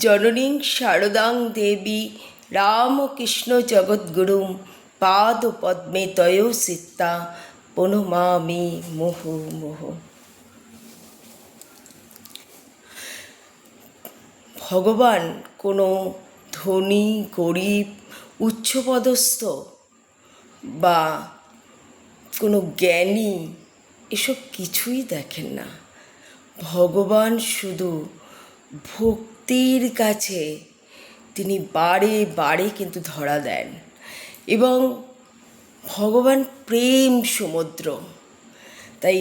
জননীং শারদাং দেবী রামকৃষ্ণ জগদ্গুরুম পাদ পদ্মে তয় সিত্তা প্রণমামি মুহুর্মুহু। ভগবান কোনো ধনী গরিব উচ্চপদস্থ বা কোনো জ্ঞানী এসব কিছুই দেখেন না। ভগবান শুধু ভক্তির কাছে তিনি বারে বারে কিন্তু ধরা দেন, এবং ভগবান প্রেম সমুদ্র। তাই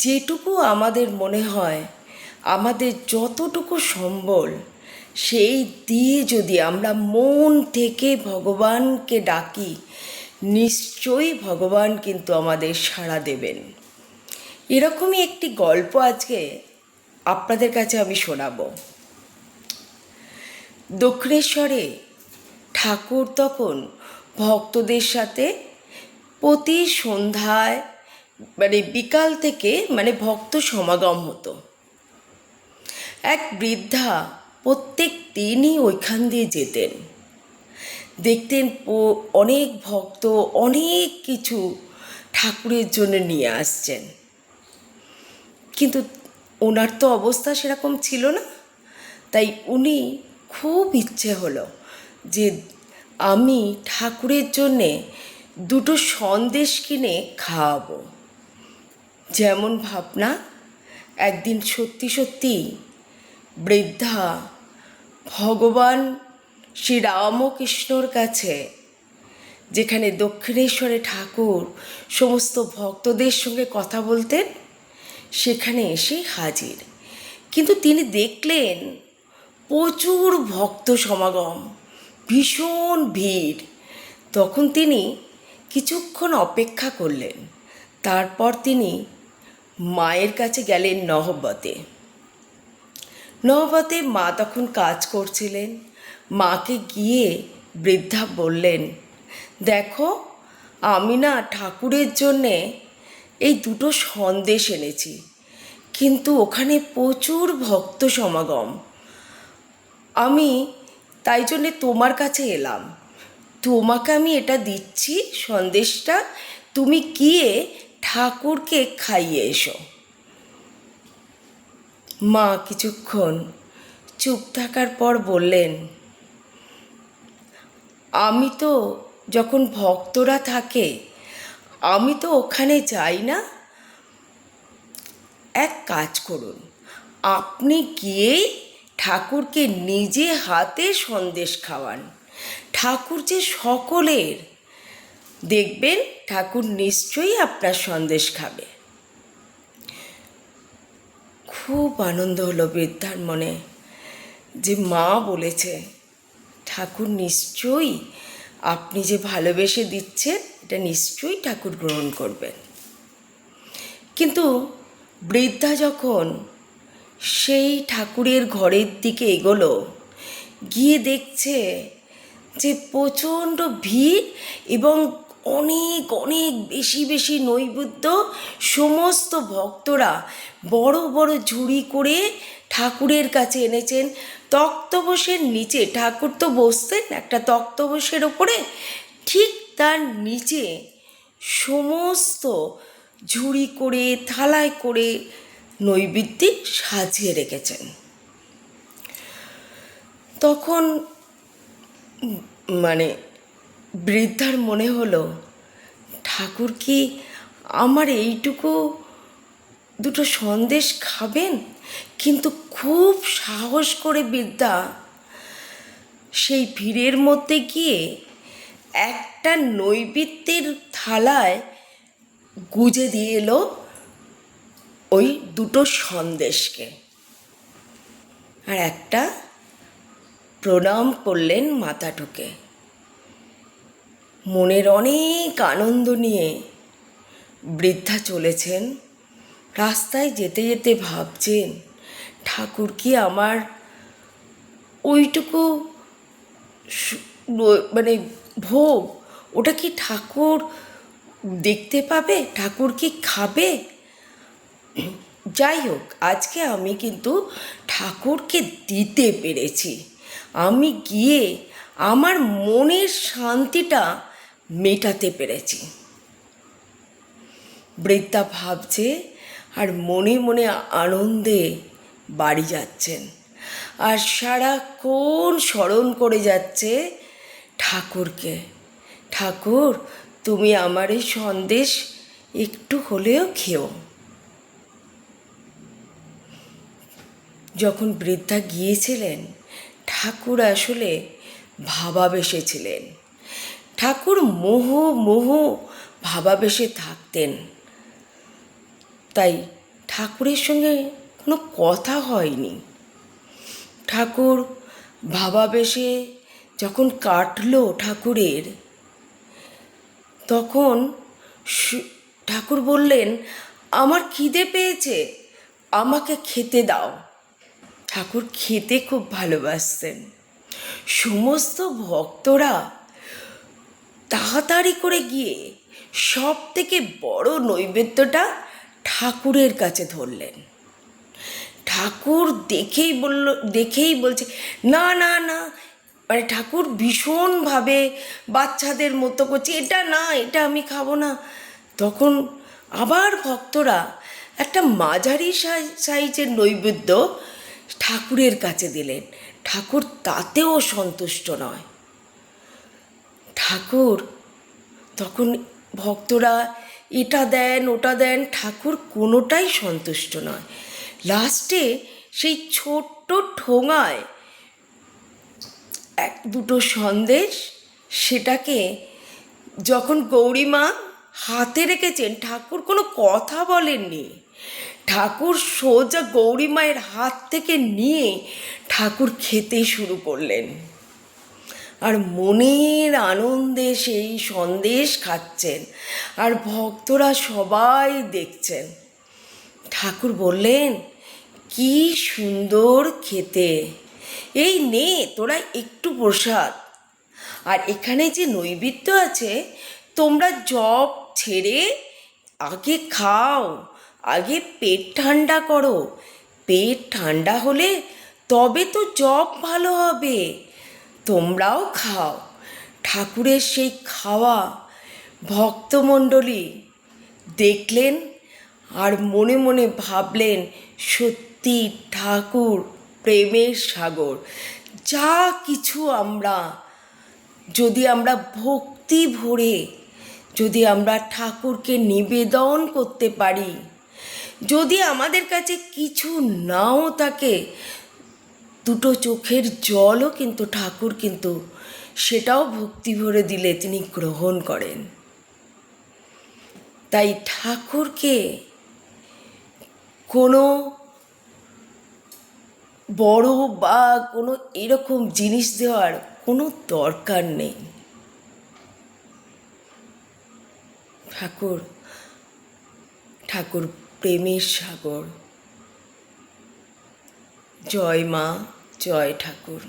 যেটুকু আমাদের মনে হয়, আমাদের যতটুকু সম্বল, সেই দিয়ে যদি আমরা মন থেকে ভগবানকে ডাকি, নিশ্চয়ই ভগবান কিন্তু আমাদের সাড়া দেবেন। এরকমই একটি গল্প আজকে আপনাদের কাছে আমি শোনাবো। দক্ষিণেশ্বরে ঠাকুর তখন ভক্তদের সাথে প্রতি সন্ধ্যায় বিকাল থেকে ভক্ত সমাগম হতো। এক বৃদ্ধা প্রত্যেক দিনই ওইখান দিয়ে যেতেন। দেখতেন অনেক ভক্ত অনেক কিছু ঠাকুরের জন্য নিয়ে আসছেন, কিন্তু ওনার তো অবস্থা সেরকম ছিল না। তাই উনি খুব ইচ্ছে হলো যে আমি ঠাকুরের জন্যে দুটো সন্দেশ কিনে খাওয়াবো। যেমন ভাবনা, একদিন সত্যি সত্যি বৃদ্ধা ভগবান শ্রী রামকৃষ্ণর কাছে, যেখানে দক্ষিণেশ্বরে ঠাকুর সমস্ত ভক্তদের সঙ্গে কথা বলতেন, সেখানে এসে হাজির। কিন্তু তিনি দেখলেন প্রচুর ভক্ত সমাগম, ভীষণ ভিড়। তখন তিনি কিছুক্ষণ অপেক্ষা করলেন। তারপর তিনি মায়ের কাছে গেলেন নহবতে। নহবতে মা তখন কাজ করছিলেন। মাকে গিয়ে বৃদ্ধা বললেন, দেখো, আমি না ঠাকুরের জন্যে এই দুটো সন্দেশ এনেছি, কিন্তু ওখানে প্রচুর ভক্ত সমাগম। আমি তাই জন্যে তোমার কাছে এলাম। তোমাকে আমি এটা দিচ্ছি সন্দেশটা, তুমি গিয়ে ঠাকুরকে খাইয়ে এসো। মা কিছুক্ষণ চুপ থাকার পর বললেন, আমি তো যখন ভক্তরা থাকে আমি তো ওখানে যাই না। এক কাজ করুন, আপনি গিয়েই ঠাকুরকে নিজে হাতে সন্দেশ খাওয়ান। ঠাকুর যে সকলের, দেখবেন ঠাকুর নিশ্চয়ই আপনার সন্দেশ খাবে। খুব আনন্দ হলো বৃদ্ধার মনে যে মা বলেছে ঠাকুর নিশ্চয়ই, আপনি যে ভালোবেসে দিচ্ছেন এটা নিশ্চয়ই ঠাকুর গ্রহণ করবেন। কিন্তু বৃদ্ধা যখন সেই ঠাকুরের ঘরের দিকে এগোলো, গিয়ে দেখছে যে প্রচণ্ড ভিড় এবং অনেক অনেক বেশি বেশি নৈবেদ্য। সমস্ত ভক্তরা বড় বড় ঝুড়ি করে ঠাকুরের কাছে এনেছেন। তক্তপোষের নিচে, ঠাকুর তো বসতেন একটা তক্তপোষের ওপরে, ঠিক তার নিচে সমস্ত ঝুড়ি করে থালায় করে নৈবেদ্য সাজিয়ে রেখেছেন। তখন বৃদ্ধার মনে হলো, ঠাকুর কি আমার এইটুকু দুটো সন্দেশ খাবেন? কিন্তু খুব সাহস করে বৃদ্ধা সেই ভিড়ের মধ্যে গিয়ে একটা নৈবেদ্যের থালায় গুজে দিয়ে এলো ওই দুটো সন্দেশকে, আর একটা প্রণাম করলেন মাথা ঠুকে। মনের অনেক আনন্দ নিয়ে বৃদ্ধা চলেছেন। রাস্তায় যেতে যেতে ভাবছেন, ঠাকুর কি আমার ওইটুকু ভোগ, ওটা কি ঠাকুর দেখতে পাবে? ঠাকুর কি খাবে? যাই হোক, আজকে আমি কিন্তু ঠাকুরকে দিতে পেরেছি। আমি গিয়ে আমার মনের শান্তিটা মেটাতে পেরেছি। বৃদ্ধা ভাবছে আর মনে মনে আনন্দে বাড়ি যাচ্ছেন, আর সারাক্ষণ স্মরণ করে যাচ্ছে ঠাকুরকে। ঠাকুর, তুমি আমার এই সন্দেশ একটু হলেও খেও। যখন বৃদ্ধা গিয়েছিলেন, ঠাকুর আসলে ভাবাবেশে ছিলেন। ঠাকুর মোহ মোহ ভাবাবেশে থাকতেন, তাই ঠাকুরের সঙ্গে কোনো কথা হয়নি। ঠাকুর ভাবাবেশে যখন কাটলো ঠাকুরের, তখন ঠাকুর বললেন, আমার খিদে পেয়েছে, আমাকে খেতে দাও। ঠাকুর খেতে খুব ভালোবাসতেন। সমস্ত ভক্তরা তাড়াতাড়ি করে গিয়ে সব থেকে বড় নৈবেদ্যটা ঠাকুরের কাছে ধরলেন। ঠাকুর দেখেই বলছে, না না না, মানে ঠাকুর ভীষণভাবে বাচ্চাদের মতো করছে, এটা না, এটা আমি খাবো না। তখন আবার ভক্তরা একটা মাঝারি সাইজের নৈবেদ্য ঠাকুরের কাছে দিলেন। ঠাকুর তাতেও সন্তুষ্ট নয়। ঠাকুর তখন ভক্তরা এটা দেন ওটা দেন, ঠাকুর কোনোটাই সন্তুষ্ট নয়। লাস্টে সেই ছোট্ট ঠোঙায় এক দুটো সন্দেশ, সেটাকে যখন গৌরীমা হাতে রেখেছেন, ঠাকুর কোনো কথা বলেননি। ঠাকুর সোজা গৌরীমায়ের হাত থেকে নিয়ে ঠাকুর খেতে শুরু করলেন, আর মনের আনন্দে সেই সন্দেশ খাচ্ছেন, আর ভক্তরা সবাই দেখছেন। ঠাকুর বললেন, কি সুন্দর খেতে, এই নে তোরা একটু প্রসাদ, আর এখানে যে নৈবেদ্য আছে তোমরা জপ ছেড়ে আগে খাও, আগে পেট ঠান্ডা করো, পেট ঠান্ডা হলে তবে তো জপ ভালো হবে, তোমরাও খাও। ঠাকুরের সেই খাওয়া ভক্তমণ্ডলী দেখলেন, আর মনে মনে ভাবলেন, সত্যি ঠাকুর প্রেমের সাগর। যা কিছু আমরা যদি আমরা ভক্তি ভরে যদি আমরা ঠাকুরকে নিবেদন করতে পারি, যদি আমাদের কাছে কিছু নাও থাকে, দুটো চোখের জলও কিন্তু ঠাকুর কিন্তু সেটাও ভক্তি ভরে দিলে তিনি গ্রহণ করেন। তাই ঠাকুরকে কোনো বড় বা কোনো এরকম জিনিস দেওয়ার কোনো দরকার নেই। ঠাকুর প্রেমের সাগর। জয় মা, জয় ঠাকুর।